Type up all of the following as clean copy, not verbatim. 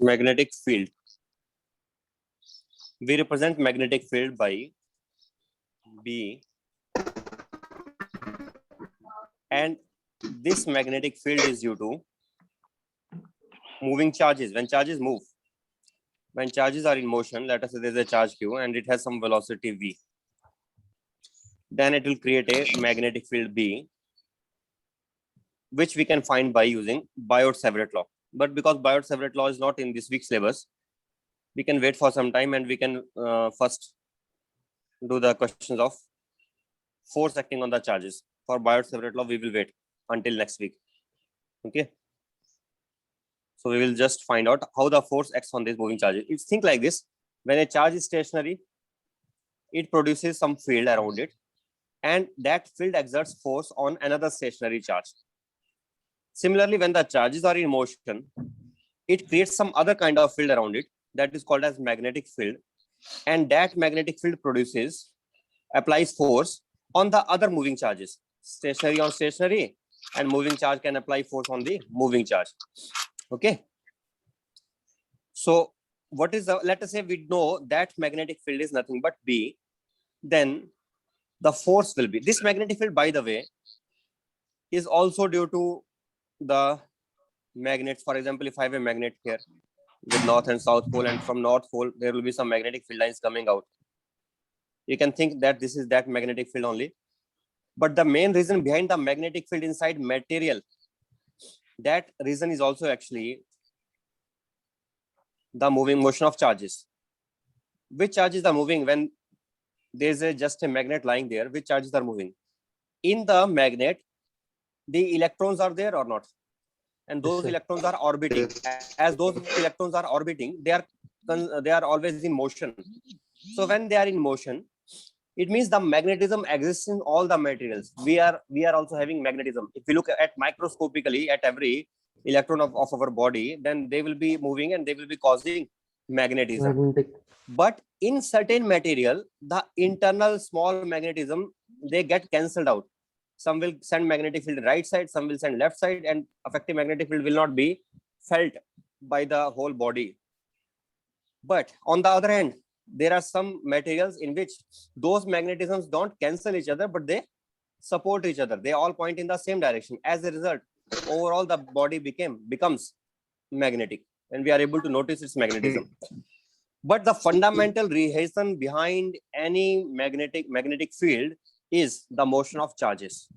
magnetic field. We represent magnetic field by B, and this magnetic field is due to moving charges. When charges move, when charges are in motion, let us say there's a charge Q and it has some velocity V, then it will create a magnetic field B, which we can find by using Biot-Savart law. But because Biot-Savart law is not in this week's syllabus, we can wait for some time and we can first do the questions of force acting on the charges. For Biot-Savart law, we will wait until next week. Okay. So we will just find out how the force acts on these moving charges. It's think like this: when a charge is stationary, it produces some field around it, and that field exerts force on another stationary charge. Similarly, when the charges are in motion, it creates some other kind of field around it that is called as magnetic field, and that magnetic field applies force on the other moving charges. Stationary on stationary, and moving charge can apply force on the moving charge. Okay. So what is the, let us say we know that magnetic field is nothing but B, then the force will be, this magnetic field, by the way, is also due to the magnets. For example, if I have a magnet here with north and south pole, and from north pole there will be some magnetic field lines coming out, you can think that this is that magnetic field only. But the main reason behind the magnetic field inside material, that reason is also actually the moving motion of charges. Which charges are moving when there's just a magnet lying there? Which charges are moving? In the magnet, the electrons are there or not? And those electrons are orbiting. As those electrons are orbiting, they are always in motion. So when they are in motion, it means the magnetism exists in all the materials. We are also having magnetism. If we look at microscopically at every electron of our body, then they will be moving and they will be causing magnetism. But in certain material, the internal small magnetism, they get cancelled out. Some will send magnetic field right side, some will send left side, and effective magnetic field will not be felt by the whole body. But on the other hand, there are some materials in which those magnetisms don't cancel each other, but they support each other. They all point in the same direction. As a result, overall the body becomes magnetic, and we are able to notice its magnetism. But the fundamental reason behind any magnetic field is the motion of charges.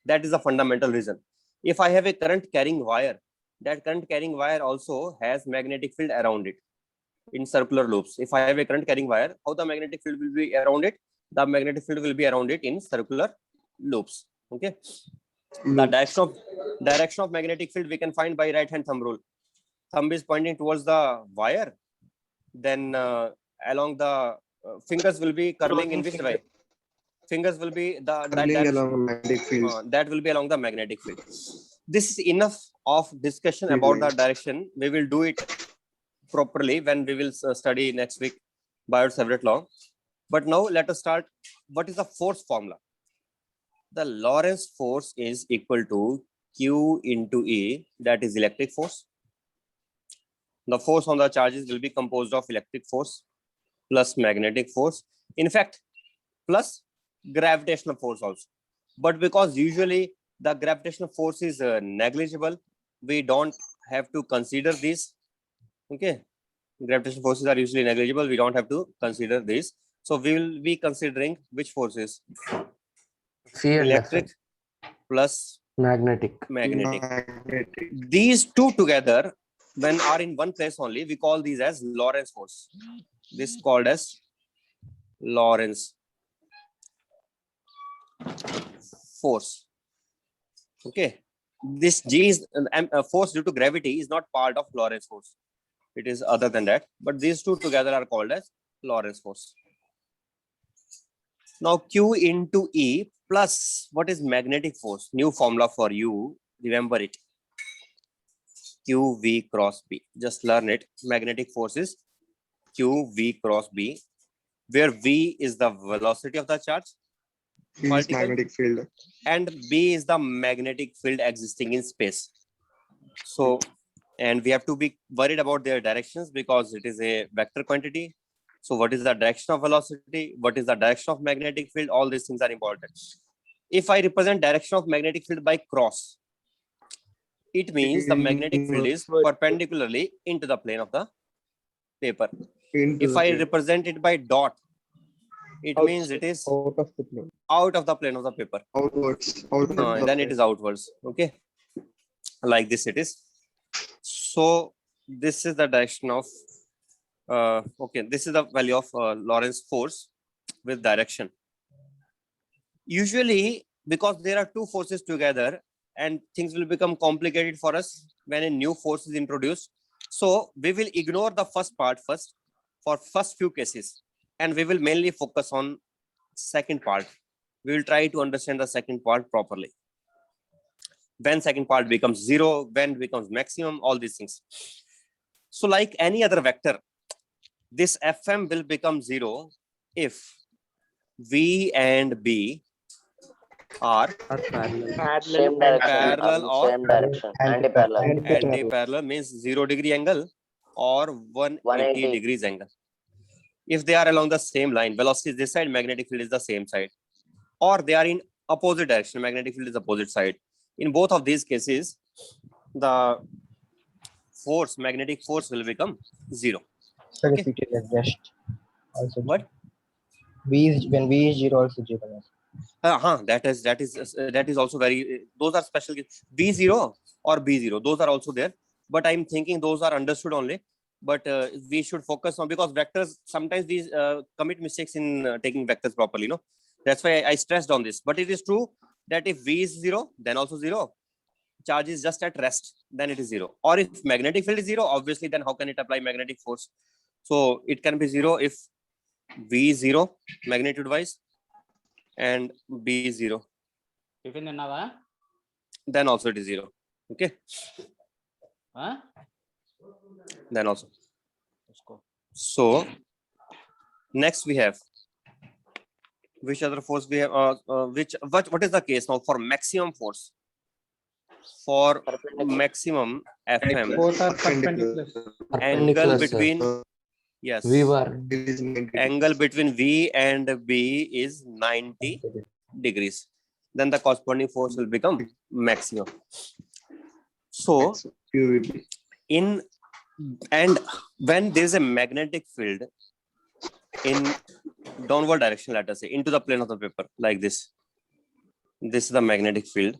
That is the fundamental reason. If I have a current carrying wire, that current carrying wire also has magnetic field around it in circular loops. If I have a current carrying wire, how the magnetic field will be around it? The magnetic field will be around it in circular loops. Okay. The direction of magnetic field we can find by right hand thumb rule. Thumb is pointing towards the wire, then along the fingers will be curling in which way? Fingers will be that will be along the magnetic field. This is enough of discussion about the direction. We will do it properly when we will study next week Biot-Savart law. But now let us start. What is the force formula? The Lorentz force is equal to Q into E, that is electric force. The force on the charges will be composed of electric force plus magnetic force. In fact, plus gravitational force also. But because usually the gravitational force is negligible, we don't have to consider this. Okay. Gravitational forces are usually negligible. We don't have to consider this. So we will be considering which forces? Electric plus magnetic. These two together, when are in one place only, we call these as Lorentz force. This is called as Lorentz force. Okay. This G is force due to gravity is not part of Lorentz force. It is other than that. But these two together are called as Lorentz force. Now Q into E plus what is magnetic force? New formula for you. Remember it. QV cross B. Just learn it. Magnetic force is QV cross B, where V is the velocity of the charge, magnetic field, and B is the magnetic field existing in space. So And we have to be worried about their directions because it is a vector quantity. So what is the direction of velocity? What is the direction of magnetic field? All these things are important. If I represent direction of magnetic field by cross, it means the magnetic field is perpendicularly into the plane of the paper. If I represent it by dot, it means it is out of the plane. out of the plane of the paper. outwards, Then it is outwards. Okay, like this it is. So this is the direction of okay, this is the value of Lorentz force with direction. Usually, because there are two forces together, and things will become complicated for us when a new force is introduced. So we will ignore the first part first for first few cases, and we will mainly focus on second part. We will try to understand the second part properly. When second part becomes zero, when it becomes maximum, all these things. So like any other vector, this Fm will become zero if V and B are Same direction. Parallel or same direction. Anti-parallel. anti-parallel, means 0-degree angle or 180 180. degrees angle. If they are along the same line, velocity is this side, magnetic field is the same side, or they are in opposite direction, magnetic field is opposite side. In both of these cases, the force, magnetic force will become zero. So Okay. repeat it as rest. Also, What? V is when V is zero, also zero. That is also very, those are special V0 or B0, those are also there, but I'm thinking those are understood only. But we should focus on, because vectors sometimes these commit mistakes in taking vectors properly, no? That's why I stressed on this. But it is true that if V is zero, then also zero. Charge is just at rest, then it is zero. Or if magnetic field is zero, obviously, then how can it apply magnetic force? So it can be zero if V is zero magnitude wise and B is zero, tiffin తిన్నావా then also it is zero. Okay, then also. So next we have, which other force we have? What is the case now for maximum force? For Perpendicular. maximum Fm, Both are perpendicular. angle Perpendicular, sir. between, yes, V bar. angle between V and B is 90 degrees. Then the corresponding force will become maximum. So in, and when there is a magnetic field in downward direction, let us say into the plane of the paper, like this is the magnetic field,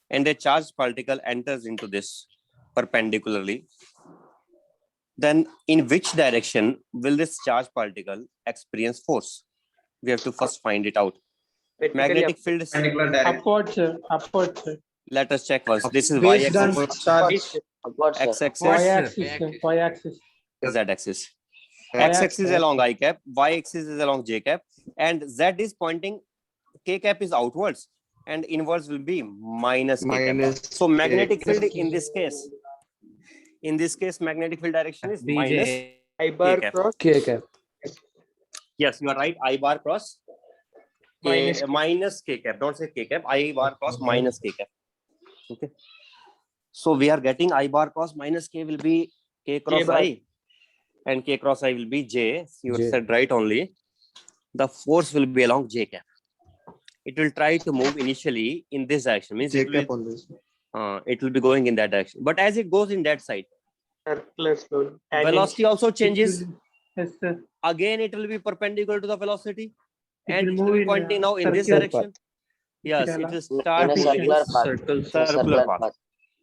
and a charged particle enters into this perpendicularly, then in which direction will this charged particle experience force? We have to first find it out. Magnetic field is, Upwards, upwards. let us check first. This is Based on y-axis, charge, Upwards, sir. x-axis, y-axis, y-axis. z-axis. X-axis is along I cap, y-axis is along j cap, and z is pointing, k cap is outwards, and inwards will be minus k cap. So magnetic field in this case, magnetic field direction is minus I bar K cap. cross K cap. Yes, you are right. I bar cross minus k cap. Don't say k cap. I bar cross minus k cap. Okay. So we are getting I bar cross minus k will be k cross bar. I, and k cross I will be j. You J. said right only. The force will be along j cap. It will try to move initially in this direction. Means it will be going in that direction. But as it goes in that side, circular slope. velocity also changes. Yes, sir. Again, it will be perpendicular to the velocity, It and will it move will be in, pointing now in this circular direction. Yes, it will In start a moving circular in path. circular path.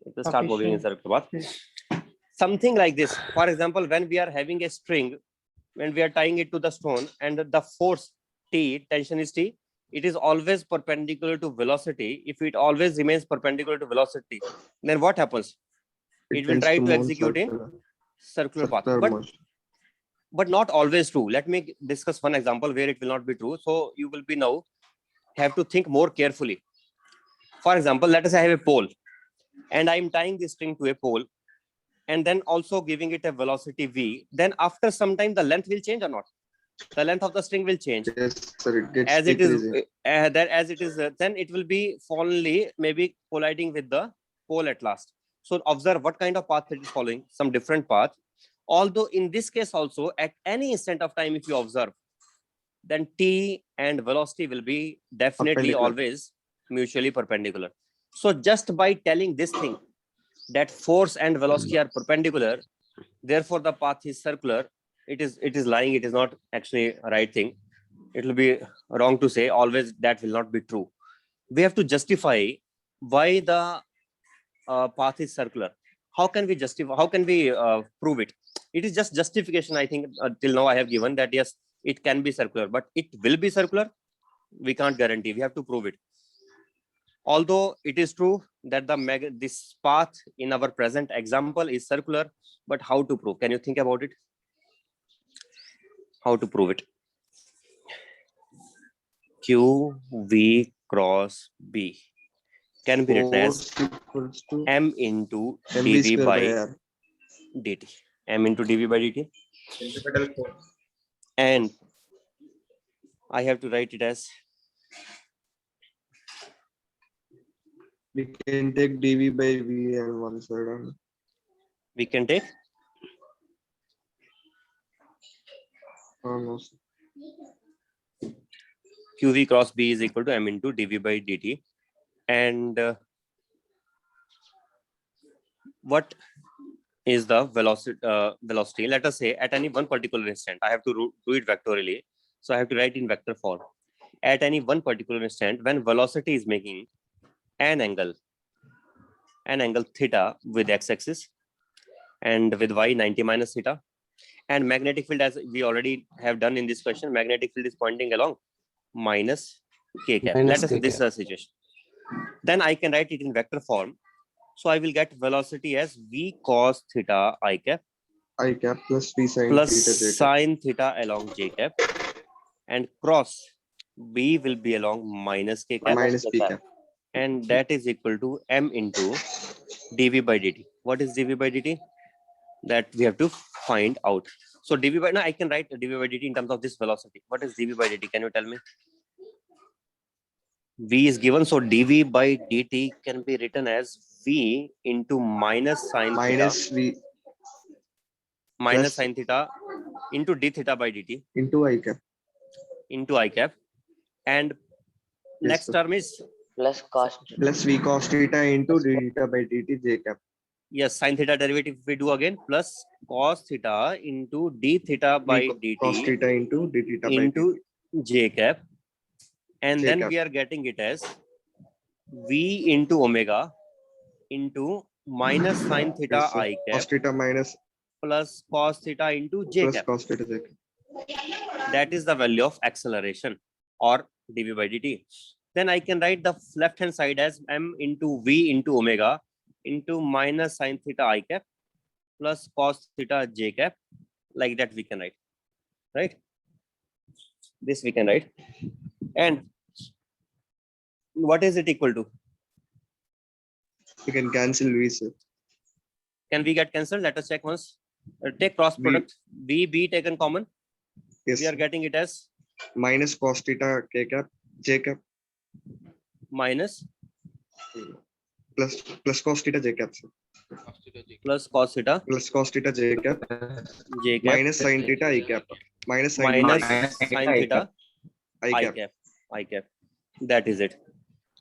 It will start moving in circular path. Something like this. For example, when we are having a string, when we are tying it to the stone, and the force T, tension is T, it is always perpendicular to velocity. If it always remains perpendicular to velocity, then what happens? It will try to execute in circular path. But not always true. Let me discuss one example where it will not be true. So you will be now have to think more carefully. For example, let us say I have a pole, and I am tying this string to a pole, and then also giving it a velocity v. Then after some time, the length will change or not? The length of the string will change. Yes, sir. It gets As it is, decreasing. then it will be finally maybe colliding with the pole at last. So observe what kind of path it is following, some different path. Although in this case also, at any instant of time, if you observe, then t and velocity will be definitely Perpendicular. always mutually perpendicular. So just by telling this thing, that force and velocity are perpendicular, therefore the path is circular, it is lying, it is not actually a right thing. It will be wrong to say, always that will not be true. We have to justify why the path is circular. How can we justify, how can we prove it? It is just justification, I think, till now I have given that yes, it can be circular, but it will be circular, we can't guarantee, we have to prove it. Although it is true that this path in our present example is circular, but how to prove? Can you think about it? How to prove it? Q V cross B can be written as Force equals to m into mv dv square by by r. dt. M into dv by dt. And I have to write it as, We can take dv by v and one side and we can take no, sir. qv cross b is equal to m into dv by dt. And what is the velocity? Let us say at any one particular instant, I have to do it vectorially. So I have to write in vector form. At any one particular instant, when velocity is making an angle theta with x-axis and with y 90 minus theta, and magnetic field, as we already have done in this question, magnetic field is pointing along minus k cap. Minus Let us k say this is a situation. Then I can write it in vector form. So I will get velocity as v cos theta I cap I cap plus v sin plus theta j cap. sine theta along j cap, and cross b will be along minus k cap, Minus p cap. and that is equal to m into dv by dt. What is dv by dt? That we have to find out. So dv by, now I can write dv by dt in terms of this velocity. What is dv by dt? Can you tell me? V is given, so dv by dt can be written as v into minus sine Minus theta, v minus plus- sine theta into d theta by dt into I cap. into I cap, and next sir. term is, Plus cos. Plus v cos theta into d theta by dt j cap. yes, sine theta derivative we do again, plus cos theta into d theta by V cos dt theta into d theta by into j cap, and J then cap. we are getting it as v into omega into minus sine theta Yes, sir. I Cos cap theta minus plus cos theta into j plus cap. cos theta j cap. That is the value of acceleration or dv by dt. Then I can write the left hand side as m into v into omega into minus sine theta I cap plus cos theta j cap. Like that we can write, right? This we can write. And what is it equal to? You can cancel v, sir. Can we get cancelled? Let us check once. Take cross product. B taken common. Yes, We are sir. getting it as Minus cos theta k cap j cap minus plus cos theta j cap, sir. plus cos theta Plus cos theta j cap j cap minus sin theta I cap minus sin minus theta sine theta I I cap. cap. I cap. That is it.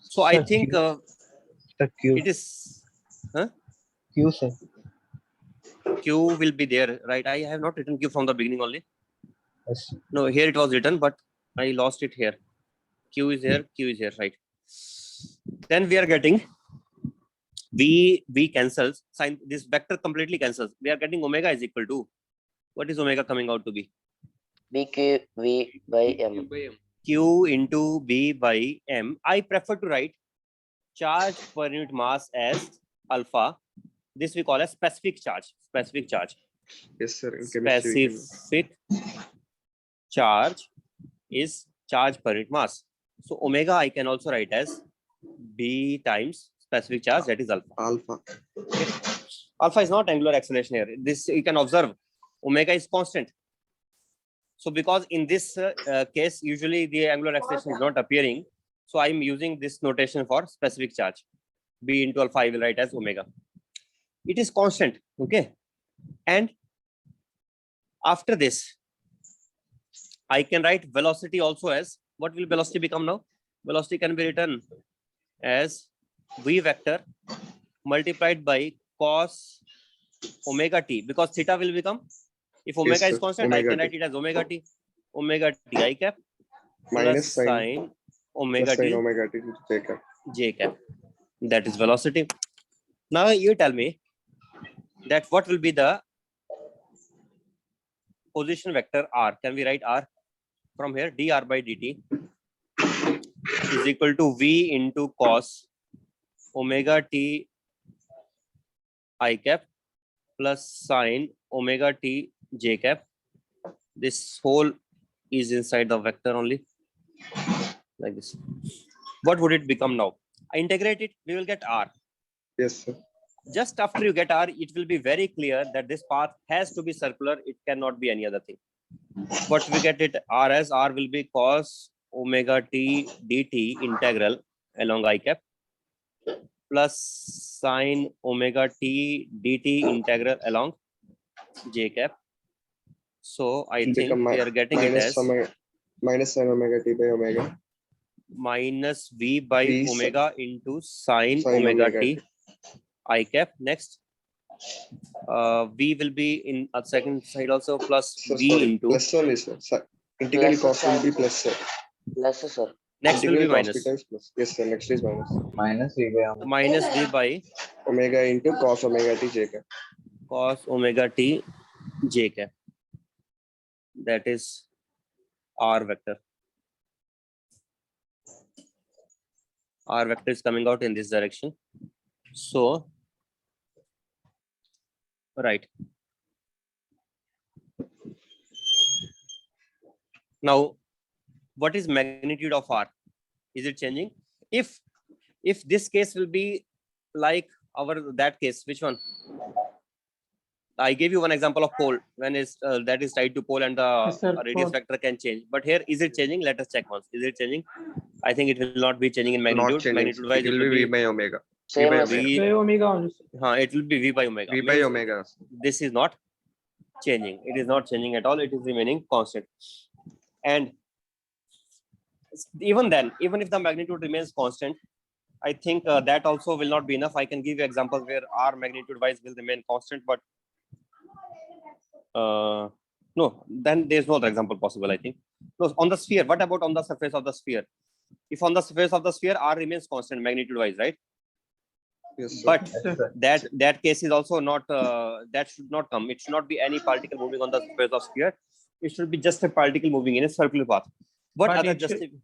So I Sir, think Sir, Q. it is Q, sir. Q will be there, right? I have not written Q from the beginning only. Yes. No, here it was written, but I lost it here. Q is here, Q is here, right? Then we are getting V cancels, sign this vector completely cancels. We are getting omega is equal to, what is omega coming out to be? BQ V by M. Q into B by M. I prefer to write charge per unit mass as alpha. This we call as specific charge. Specific charge. Yes, sir. In chemistry, we can- Specific charge is charge per unit mass. So omega I can also write as B times specific charge, that is alpha. alpha. Alpha is not angular acceleration here. This you can observe. Omega is constant. So because in this case, usually the angular acceleration is not appearing. So I'm using this notation for specific charge. B into alpha I will write as omega. it is constant. Okay. And after this, I can write velocity also as, what will velocity become now? Velocity can be written as v vector multiplied by cos omega t, because theta will become, if omega is sir. constant, I Omega can t. write it as omega t I cap Minus plus sin sine omega plus sin t omega t j cap. j cap. That is velocity. Now you tell me that what will be the position vector r. Can we write r from here? Dr by dt is equal to v into cos omega t I cap plus sine omega t j cap. This whole is inside the vector only, like this. What would it become now? I integrate it, we will get r. Yes, sir. Just after you get r, it will be very clear that this path has to be circular. It cannot be any other thing. What we get it r as, r will be cos omega t dt integral along I cap plus sine omega t dt integral along j cap. So I It'll think become we are getting it minus as omega minus sin omega t by omega. minus v by V omega into sine sin omega omega t I cap. Next, v will be in a second side also, plus So v sorry, into, plus only, sir. Integral Plus cost will sir. be plus, sir. Plus sir. next will be Integral cost minus, becomes plus. Yes, sir. Next is minus. Minus V by omega. minus v by Omega into cos omega t j cap. cos omega t j cap. That is r vector. R vector is coming out in this direction. So, right. Now, what is magnitude of R? Is it changing? If this case will be like that case, which one? I gave you one example of pole, when is that is tied to pole and the Yes, sir, radius pole. vector can change. But here, is it changing? Let us check once. Is it changing? I think it will not be changing in Not magnitude. changing. Magnitude wise, It will be v by omega. Same by as omega. V, By omega only. Sir. it will be v by omega. V by Means omega. this is not changing. It is not changing at all. It is remaining constant. And even then, even if the magnitude remains constant, I think that also will not be enough. I can give you examples where r magnitude wise will remain constant, but no, then there's no other example possible, I think. No, on the sphere, what about on the surface of the sphere? If on the surface of the sphere, r remains constant magnitude wise, right? Yes, sir. But Yes, sir. that case is also not, that should not come. It should not be any particle moving on the surface of sphere. It should be just a particle moving in a circular path. What But other it should-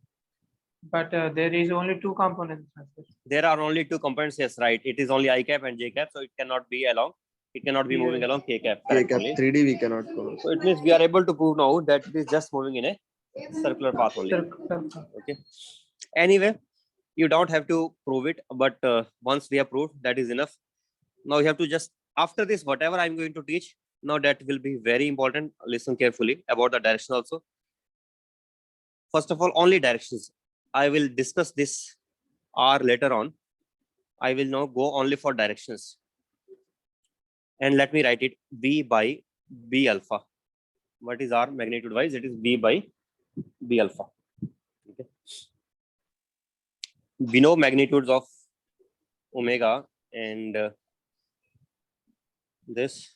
But there is only two components. Sir. There are only two components. Yes, right. It is only I cap and j cap, so it cannot be along. It cannot be Yeah. moving along k cap. K correct cap only. 3D we cannot go. So it means we are able to prove now that it is just moving in a circular path only. Circle. Okay. Anyway, you don't have to prove it, but once we have proved, that is enough. Now you have to just, after this, whatever I'm going to teach, now that will be very important. Listen carefully about the direction also. First of all, only directions. I will discuss this R later on. I will now go only for directions. And let me write it V by B alpha. What is R magnitude wise? It is V by B alpha. Okay. We know magnitudes of omega and this.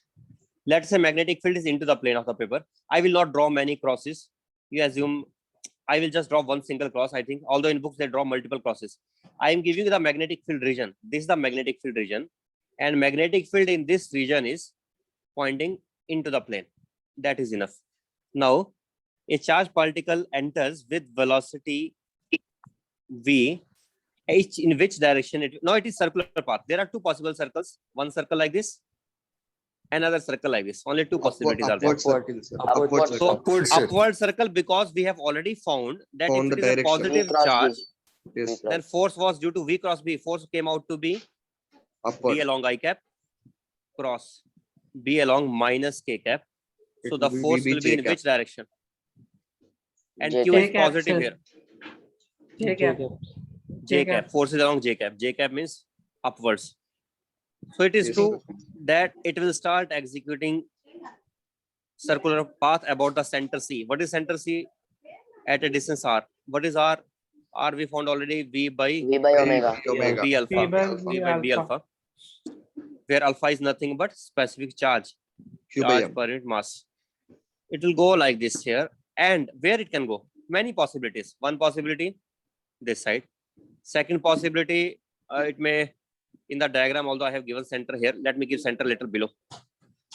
Let's say magnetic field is into the plane of the paper. I will not draw many crosses. You assume I will just draw one single cross, I think. Although in books they draw multiple crosses. I am giving you the magnetic field region. This is the magnetic field region. And magnetic field in this region is pointing into the plane. That is enough. Now, a charged particle enters with velocity v, in which direction it, now it is circular path. There are two possible circles. One circle like this, another circle like this. Only two possibilities are there. Upward circle, sir. Upward Upward circle. So circle. Upward circle. upward circle, because we have already found that Found if it the is a direction. positive V cross charge, B. Yes, V then cross. force was due to V cross B. Force came out to be upward. B along I cap cross B along minus K cap. So It the will be force VB will be in J cap. which direction? And J Q cap. is J cap, positive sir. here. J cap. J J cap. cap. Force is along J cap. J cap means upwards. So it is Yes, true sir. that it will start executing circular path about the center C. What is center C at a distance R? What is R? R we found already V by V by omega. Omega. B alpha. V by V by B alpha. Where alpha is nothing but specific charge. Q by Charge M. per unit mass. It will go like this here. And where it can go? Many possibilities. One possibility, this side. Second possibility, it may, in the diagram, although I have given center here, let me give center little below.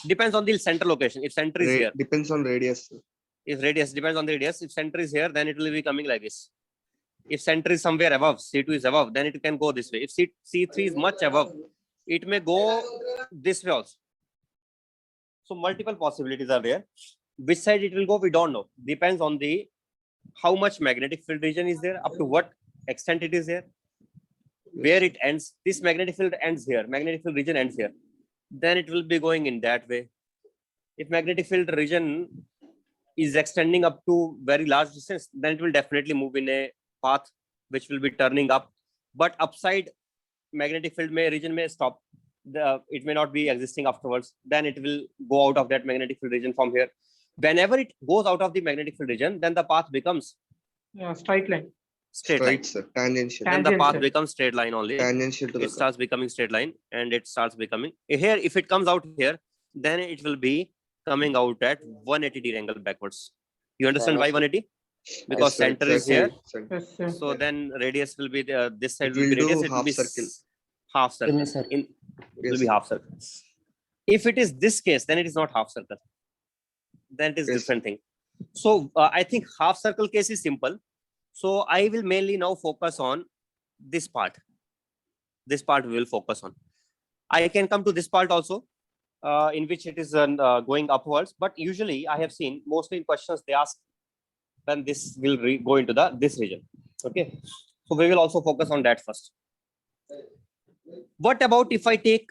Depends on the center location. If center is here, Depends on radius. Sir. if radius depends on the radius, if center is here, then it will be coming like this. If center is somewhere above, C2 is above, then it can go this way. If C3 is much above, it may go this way also. So multiple possibilities are there. Which side it will go, we don't know. Depends on the how much magnetic field region is there, up to what extent it is there, where it ends. This magnetic field ends here, magnetic field region ends here. Then it will be going in that way. If magnetic field region is extending up to very large distance, then it will definitely move in a path which will be turning up. But upside magnetic field region may stop. It may not be existing afterwards. Then it will go out of that magnetic field region from here. Whenever it goes out of the magnetic field region, then the path becomes Straight line. straight line. Straight, sir. Tangential. Then the path Tangential. becomes straight line only. Tangential to the It starts becoming straight line, and it starts becoming here. If it comes out here, then it will be coming out at 180 degree angle backwards. You understand why 180? Because Yes, sir, center is exactly. here. Center. Yes, sir. So then radius will be there. This side It will be will do radius. It will half be circle. half circle. Sir. It will Yes, be sir. half circle. If it is this case, then it is not half circle. Then it is Yes, different thing. So I think half circle case is simple. So I will mainly now focus on this part. This part we will focus on. I can come to this part also, in which it is going upwards. But usually I have seen mostly in questions they ask when this will go into this region. Okay. So we will also focus on that first. What about if I take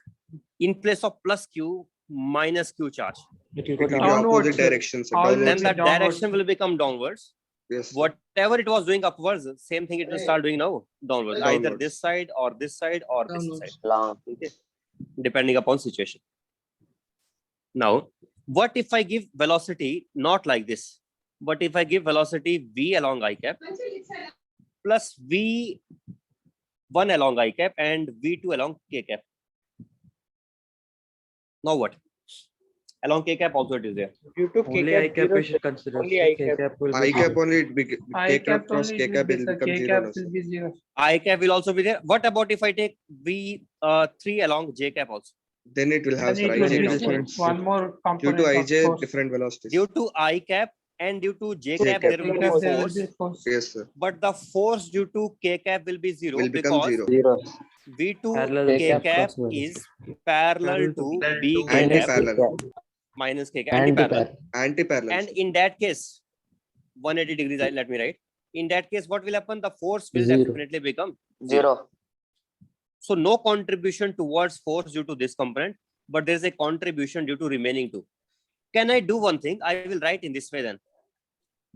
in place of plus Q minus Q charge? It will be Downwards, opposite sir. direction. Sir. Always Then Downwards. the downwards. direction will become downwards. Yes, sir. Whatever it was doing upwards, same thing it will start doing now downwards. Either Downwards. this side or this side or this side. Long. Okay. Depending upon situation. Now, what if I give velocity not like this, but if I give velocity v along I cap plus v1 along I cap and v2 along k cap. Now what? Along k cap also it is there. Due to Only I cap we should consider. Only sir. I K cap. cap will I be cap zero. only it I K cap cap cross only K it cap will will be, become K zero. cap now, sir. will be 0. I cap will also be there. What about if I take v3 along j cap also? Then it will have Then sir, it will IJ be component. one more Due component to of IJ, force. different velocities. Due to I cap and due to j J cap, cap. there will K be cap, there will force. be force. Yes, sir. But the force due to k cap will be zero Will become because zero. Zero. v2 Parallel k cap cap cross velocity. is parallel to b k cap Anti-parallel. minus k cap, anti-parallel. Anti-parallel. And sir. in that case, 180 degrees, let me write. In that case, what will happen? The force will Zero. definitely become zero. 0. So no contribution towards force due to this component, but there is a contribution due to remaining two. Can I do one thing? I will write in this way then.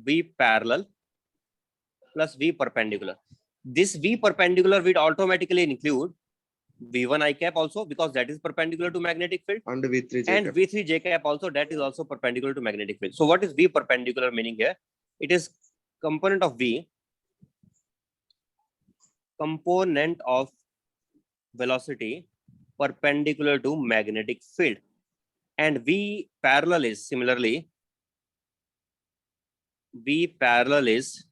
V parallel plus V perpendicular. This V perpendicular will automatically include V1 I cap also because that is perpendicular to magnetic field, And V3 J and cap. V3 J cap also, that is also perpendicular to magnetic field. So what is V perpendicular meaning here? It is component of V, component of velocity perpendicular to magnetic field, and V parallel is similarly V parallel is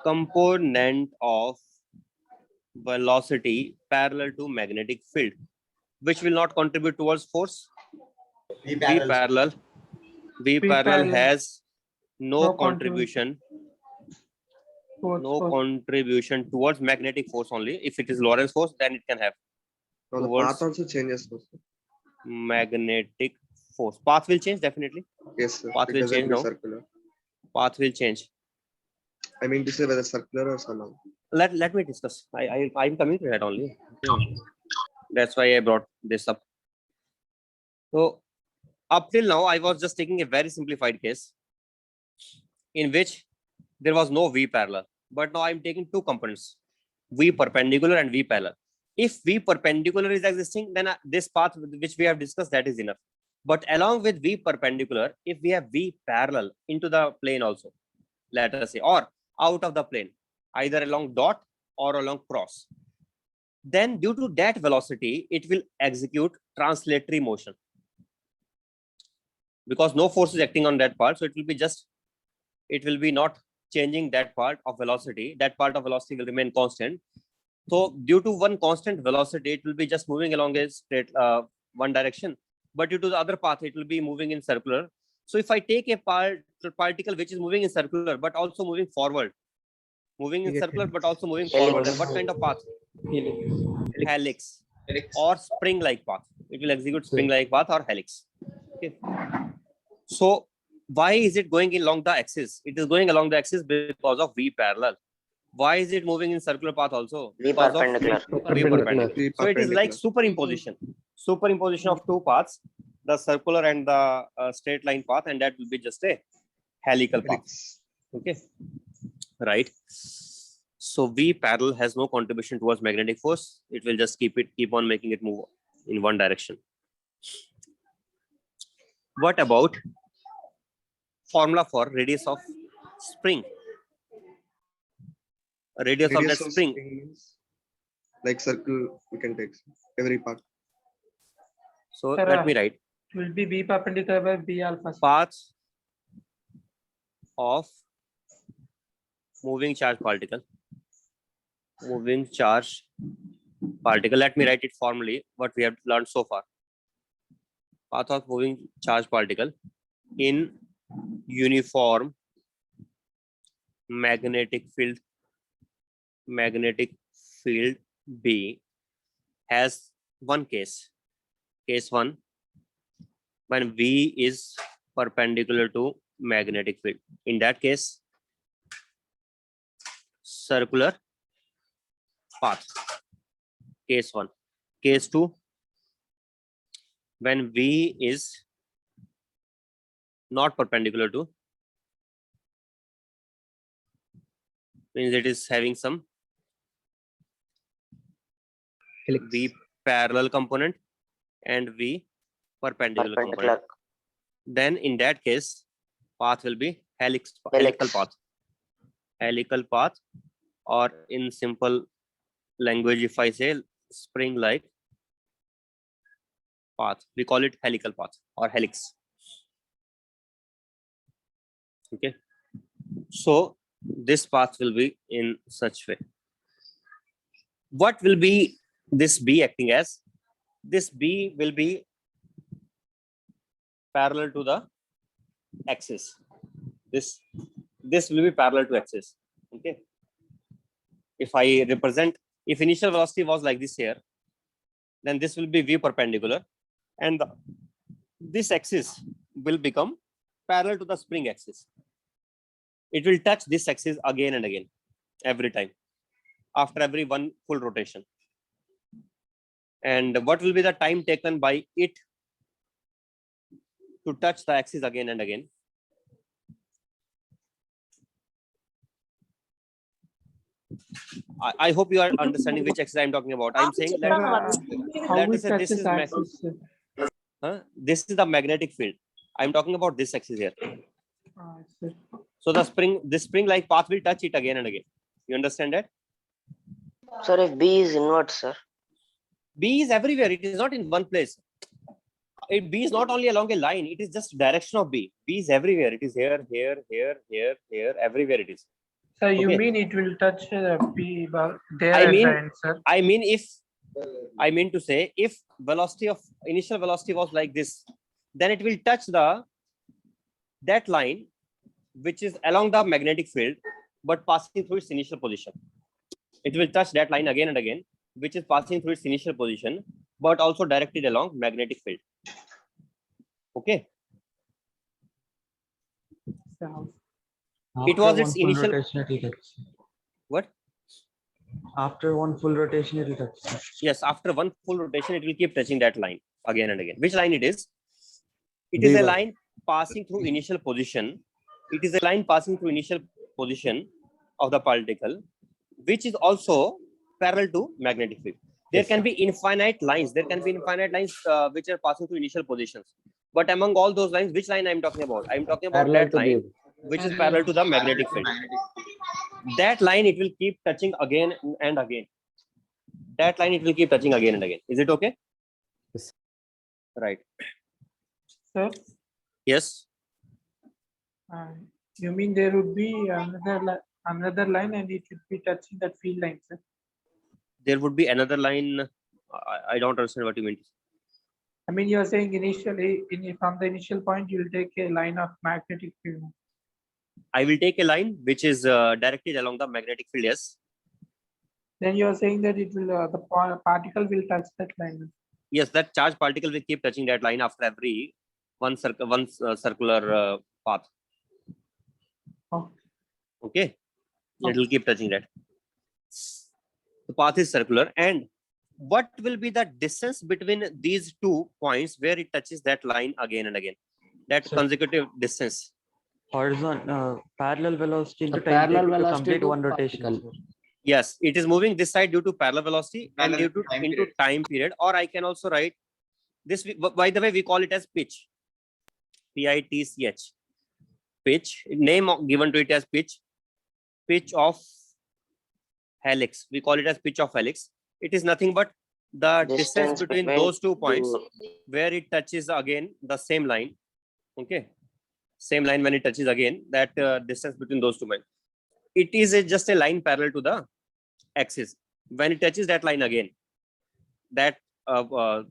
component of velocity parallel to magnetic field, which will not contribute towards force. V parallel has no No contribution, Force, no force. contribution towards magnetic force only. If it is Lorentz force, then it can have Now the towards- path also changes. Sir. magnetic force. Path will change definitely. Yes, sir. Path It will doesn't change be now. circular. Path will change. I mean to say whether circular or somehow. Let me discuss. I'm coming to that only. That's why I brought this up. So up till now, I was just taking a very simplified case in which there was no V parallel. But now I'm taking two components, V perpendicular and V parallel. If V perpendicular is existing, then this path which we have discussed, that is enough. But along with V perpendicular, if we have V parallel into the plane also, let us say, or out of the plane, either along dot or along cross, then due to that velocity, it will execute translatory motion. Because no force is acting on that part, so it will be not changing that part of velocity. That part of velocity will remain constant. So due to one constant velocity, it will be just moving along a straight one direction. But due to the other path, it will be moving in circular. So if I take a particle which is moving in circular, but also moving forward, moving in circular, but also moving forward, then what kind of path? Helix or spring-like path. It will execute spring-like path or helix. Okay. So why is it going along the axis? It is going along the axis because of V parallel. Why is it moving in circular path also? V Because of perpendicular. V perpendicular. So it is like superimposition of two paths, the circular and the straight line path, and that will be just a helical path. Okay, right. So V parallel has no contribution towards magnetic force. It will just keep on making it move in one direction. What about formula for radius of spring? Radius of that spring. means like circle, we can take every part. So Sir, let me write. It will be B perpendicular by B alpha. Path of moving charge particle. Moving charge particle. Let me write it formally, what we have learned so far. Path of moving charge particle in uniform magnetic field B has one case. Case 1, when V is perpendicular to magnetic field. In that case, circular path. Case 1. Case 2, when V is not perpendicular to, means it is having some Helix. V parallel component and V perpendicular component. Then in that case, path will be helical path. Helical path, or in simple language, if I say spring-like path, we call it helical path or helix. Okay. So this path will be in such way. What will be this B acting as? This B will be parallel to the axis. This will be parallel to axis. Okay. If I represent, if initial velocity was like this here, then this will be V perpendicular, and this axis will become parallel to the spring axis. It will touch this axis again and again, every time, after every one full rotation. And what will be the time taken by it to touch the axis again and again? I hope you are understanding which axis I am talking about. I am saying that How let it us say this touches is the axis? this is the magnetic field. I am talking about this axis here. Sir. So the spring-like path will touch it again and again. You understand that? Sir, if B is inward, sir. B is everywhere. It is not in one place. B is not only along a line. It is just direction of B. B is everywhere. It is here, here, here, here, here. Everywhere it is. Sir, you Okay. mean it will touch B there I at mean- the end, sir? I mean to say, if initial velocity was like this, then it will touch that line which is along the magnetic field, but passing through its initial position. It will touch that line again and again, which is passing through its initial position, but also directed along magnetic field. Okay. So, It was its After one full initial- rotation, it will touch. What? After one full rotation, it will touch. Yes, after one full rotation, it will keep touching that line again and again. Which line it is? It is a B1. line passing through initial position. It is a line passing through initial position of the particle, which is also parallel to magnetic field. There can be infinite lines. There can be infinite lines which are passing through initial positions. But among all those lines, which line I'm talking about? I'm talking about Parallel that to line the which is parallel to the magnetic field. That line it will keep touching again and again. That line it will keep touching again and again. Is it okay? Yes. Right. Sir, Yes. you mean there would be another line and it would be touching that field line, sir? There would be another line. I don't understand what you mean. I mean, you're saying initially, from the initial point, you'll take a line of magnetic field. I will take a line which is directed along the magnetic field. Yes. Then you're saying that it will the particle will touch that line. Yes, that charge particle will keep touching that line after every one circular path. Oh. Okay. It will keep touching that. The path is circular. And what will be the distance between these 2 points where it touches that line again and again? That Sir. consecutive distance. Horizontal parallel velocity into The time parallel take to velocity complete to one rotation. particle. Sir. Yes, it is moving this side due to parallel velocity and due to Time into period. time period. Or I can also write this. By the way, we call it as pitch. P-I-T-C-H. Pitch. Name given to it as pitch. Pitch of helix. We call it as pitch of helix. It is nothing but the distance between those 2 points where it touches again the same line. Okay. Same line when it touches again, that distance between those 2 points. It is just a line parallel to the axis. When it touches that line again, that the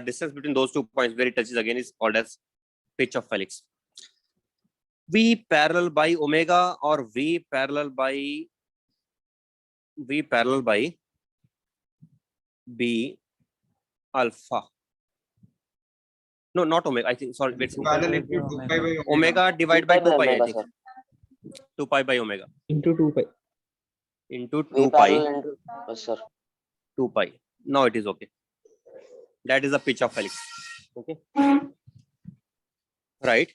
distance between those 2 points where it touches again is called as pitch of helix. V parallel by omega or V parallel by B alpha. No, not omega. I think, sorry, wait. Parallel into 2 pi by Omega divided by 2 pi, I omega, think. sir. 2 pi by omega. Into 2 pi. Into V 2 pi. parallel into, yes, sir. 2 pi. Now it is okay. That is the pitch of helix. Okay. Right.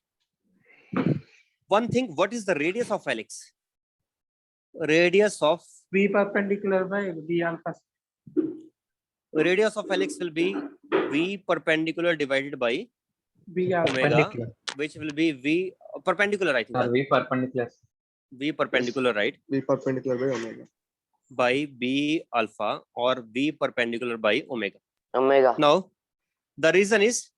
One thing, what is the radius of helix? Radius of V perpendicular by B alpha. Radius of helix will be V perpendicular divided by B alpha. omega, Perpendicular. which will be V perpendicular, I think. Or V perpendicular. V perpendicular, right? V perpendicular by omega. By B alpha or V perpendicular by omega. Omega. Now, the reason is,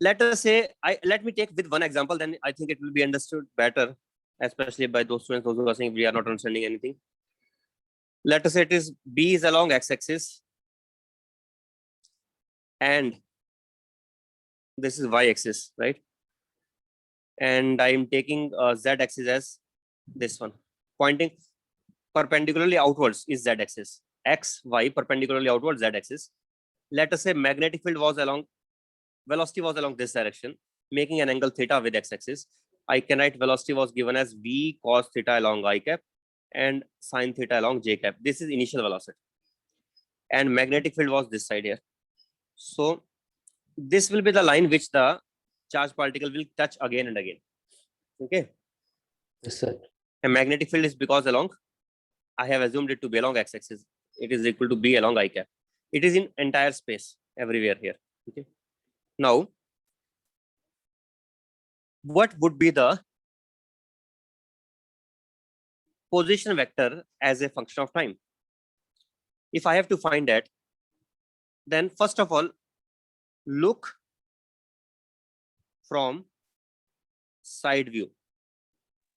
let us say, let me take with one example, then I think it will be understood better, especially by those students who are saying we are not understanding anything. Let us say it is B is along x-axis and this is y-axis, right? And I am taking z-axis as this one, pointing perpendicularly outwards is z-axis. X, y perpendicularly outwards z-axis. Let us say magnetic field was along, velocity was along this direction, making an angle theta with x-axis. I can write velocity was given as v cos theta along I cap and sine theta along j cap. This is initial velocity. And magnetic field was this side here. So this will be the line which the charge particle will touch again and again. Okay. Yes, sir. A magnetic field is because along, I have assumed it to be along x-axis. It is equal to b along I cap. It is in entire space everywhere here. Okay. Now, what would be the position vector as a function of time? If I have to find that, then first of all, look from side view.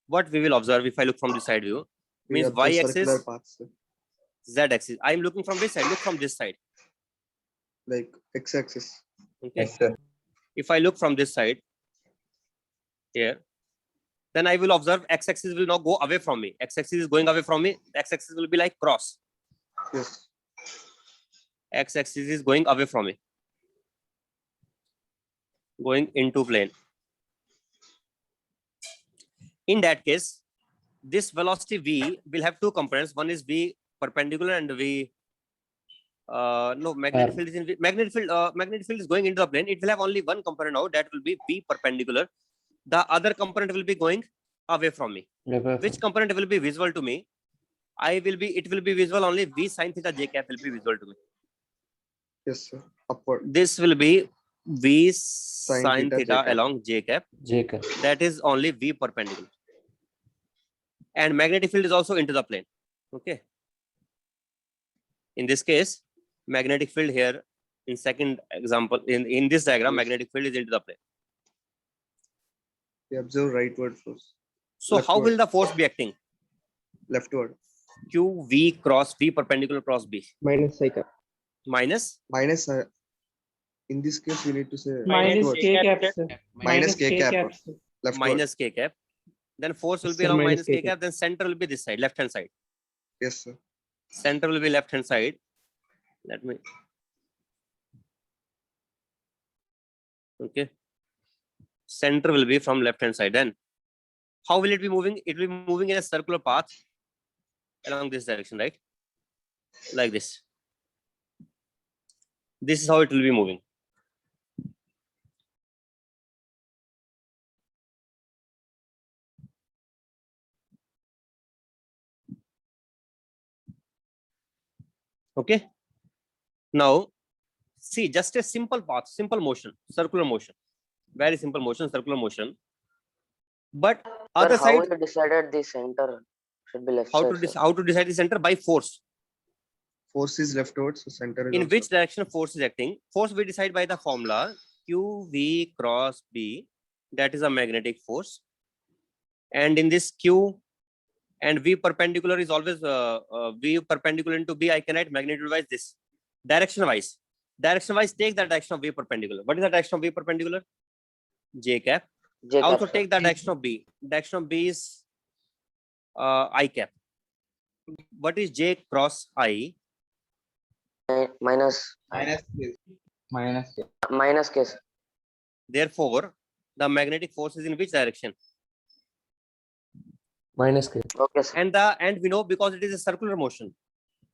What we will observe if I look from the side view We means have the circular y-axis, paths, sir. z-axis. I am looking from this side. Look from this side. Like x-axis. Okay. sir. If I look from this side here, then I will observe x-axis will now go away from me. X-axis is going away from me. X-axis will be like cross. Yes. X-axis is going away from me, going into plane. In that case, this velocity v will have two components. One is v perpendicular and v no, magnetic field is in magnetic field is going into the plane. It will have only one component now, that will be v perpendicular. The other component will be going away from me. Which component will be visible to me? It will be visible only v sin theta j cap will be visible to me. Yes, sir. Upward. This will be V sin theta, theta j cap. along j cap. J cap. That is only V perpendicular. And magnetic field is also into the plane. Okay. In this case, magnetic field here in second example, in this diagram, Yes. magnetic field is into the plane. We observe rightward force. So how Leftward. will the force be acting? Leftward. Q V cross V perpendicular cross B Minus I cap. minus Minus. In this case, we need to say Minus leftward. K cap, sir. Minus K cap. sir. Leftward. minus K cap. Then force will be Sir, along minus minus K K cap. cap. Then center will be this side, left hand side. Yes, sir. Center will be left hand side. Let me. Okay. Center will be from left hand side. Then how will it be moving? It will be moving in a circular path along this direction, right? Like this. This is how it will be moving. Okay. Now, see, just a simple path, simple motion, circular motion, very simple motion, circular motion. But Sir, other how side, you decided the center should be left how side, to sir? how to decide the center? By force. Force is leftward, so center is In also. which direction force is acting? Force we decide by the formula Q V cross B. That is a magnetic force. And in this Q and V perpendicular is always V perpendicular into B. I can write magnitude wise this. Direction wise. Direction wise, take the direction of V perpendicular. What is the direction of V perpendicular? J cap. J cap, Also sir. take the direction of B. Direction of B is I cap. What is J cross I? Minus Minus K. minus K, sir. Therefore, the magnetic force is in which direction? Minus K. Okay, sir. And we know because it is a circular motion.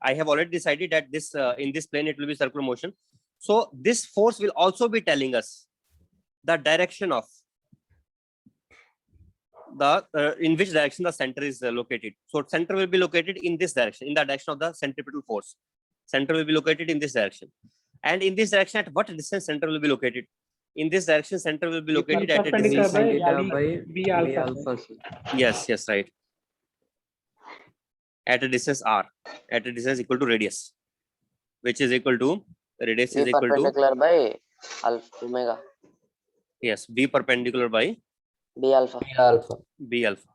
I have already decided that this in this plane it will be circular motion. So this force will also be telling us the direction of the in which direction the center is located. So center will be located in this direction, in the direction of the centripetal force. Center will be located in this direction. And in this direction, at what distance center will be located? In this direction, center will be located at a Perpendicular distance. by B alpha. sir. Yes, right. At a distance r, at a distance equal to radius, which is equal to radius is V equal to perpendicular by alpha omega. yes, b perpendicular by B alpha. B alpha. b alpha.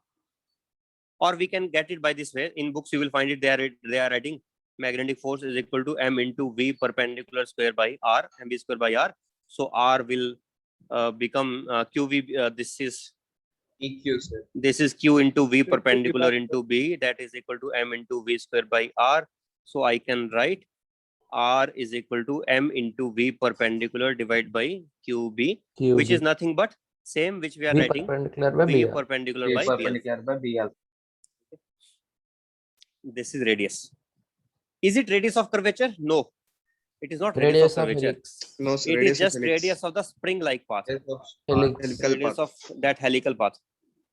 Or we can get it by this way. In books, you will find it. They are writing magnetic force is equal to m into v perpendicular square by r, mv square by r. So r will become qv. This is EQ, sir. this is q into v perpendicular into b. That is equal to m into v square by r. So I can write r is equal to m into v perpendicular divided by qb, Q. which is nothing but same which we are V writing perpendicular by v B alpha. perpendicular by b alpha. This is radius. Is it radius of curvature? No, it is not radius, Radius of of curvature. helix. No, sir. It Radius is just of helix. radius of the spring-like path. Helix. Helical Radius path. of that helical path.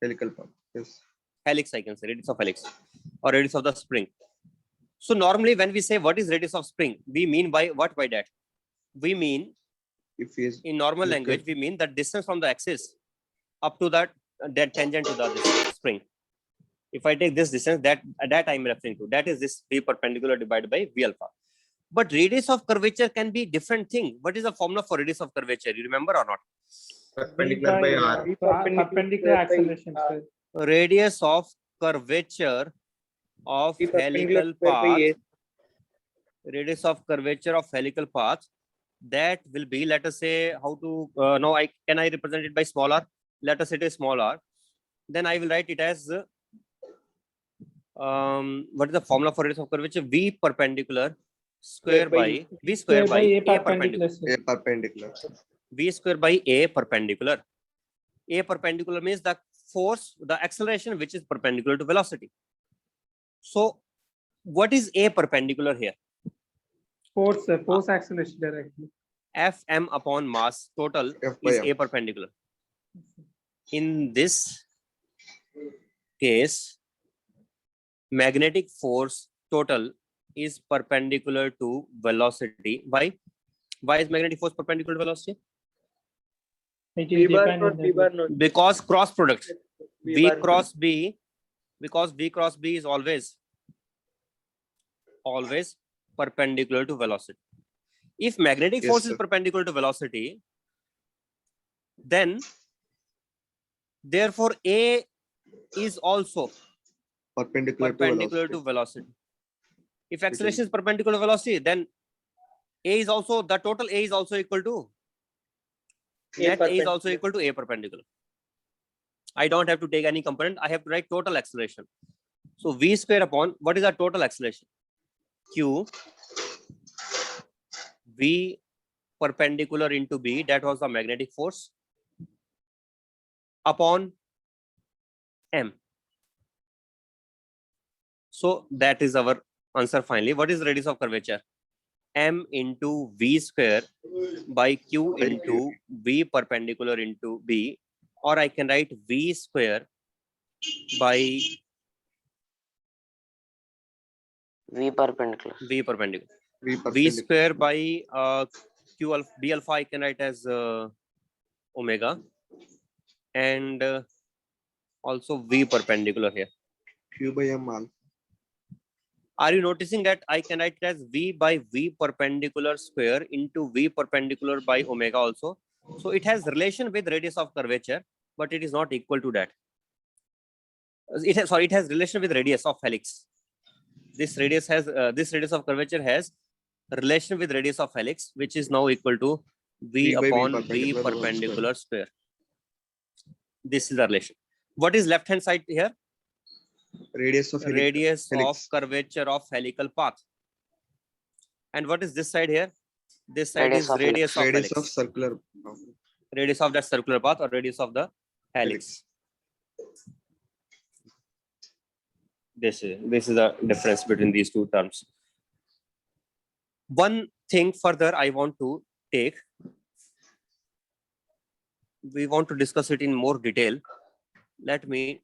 Helical path. Yes. Helix, I can say radius of helix or radius of the spring. So normally when we say what is radius of spring, we mean by what by that? We mean If he is in normal Okay. language, we mean the distance from the axis up to that tangent to the spring. If I take this distance, that I'm referring to, that is this v perpendicular divided by v alpha. But radius of curvature can be different thing. What is the formula for radius of curvature? You remember or not? perpendicular by R. Perpendicular acceleration, sir. Radius of curvature of helical path. Radius of curvature of helical path. That will be, let us say, how to now can I represent it by small r? Let us say it is small r. Then I will write it as what is the formula for radius of curvature? V perpendicular square by v square by a perpendicular. sir. A perpendicular. V square by a perpendicular. A perpendicular means the force, the acceleration which is perpendicular to velocity. So what is a perpendicular here? Force, sir. Force acceleration directly. Fm upon mass total F by is M. a perpendicular. In this case, magnetic force total is perpendicular to velocity. Why? Why is magnetic force perpendicular to velocity? It V is bar dependent. not V bar not. Because cross product. V V bar cross B, because V cross B is always perpendicular to velocity. If magnetic Yes, force is sir. perpendicular to velocity, then therefore A is also perpendicular perpendicular to velocity. If acceleration is perpendicular to velocity, then A is also, the total A is also equal to net A is also equal to A perpendicular. I don't have to take any component. I have to write total acceleration. So V square upon, what is our total acceleration? Q V perpendicular into B, that was the magnetic force, upon M. So that is our answer finally. What is the radius of curvature? M into V square by Q By into V perpendicular into B, or I can write V square by V perpendicular. V perpendicular. V V perpendicular. square by Q alpha, B alpha I can write as omega, and also V perpendicular here. Q by M alpha. Are you noticing that I can write it as V by V perpendicular square into V perpendicular by omega also? So it has relation with radius of curvature, but it is not equal to that. It has, sorry, it has relation with radius of helix. This radius has this radius of curvature has relation with radius of helix, which is now equal to V V by V upon V perpendicular whole perpendicular square. This is the relation. What is left hand side here? Radius of Radius of helix. curvature of helical path. And what is this side here? This side Radius is of helix. radius of Radius of helix. circular. Radius of that circular path or radius of the helix. This is the difference between these two terms. One thing further I want to take, we want to discuss it in more detail. Let me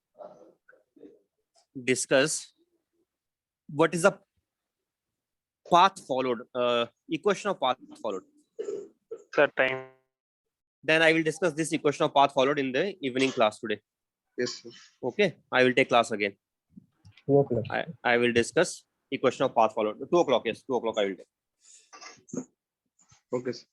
discuss what is the path followed, equation of path followed. Sir, time. Then I will discuss this equation of path followed in the evening class today. Yes, sir. Okay, I will take class again. 2 o'clock. I will discuss equation of path followed. 2 o'clock, yes, 2 o'clock I will take. Okay, sir.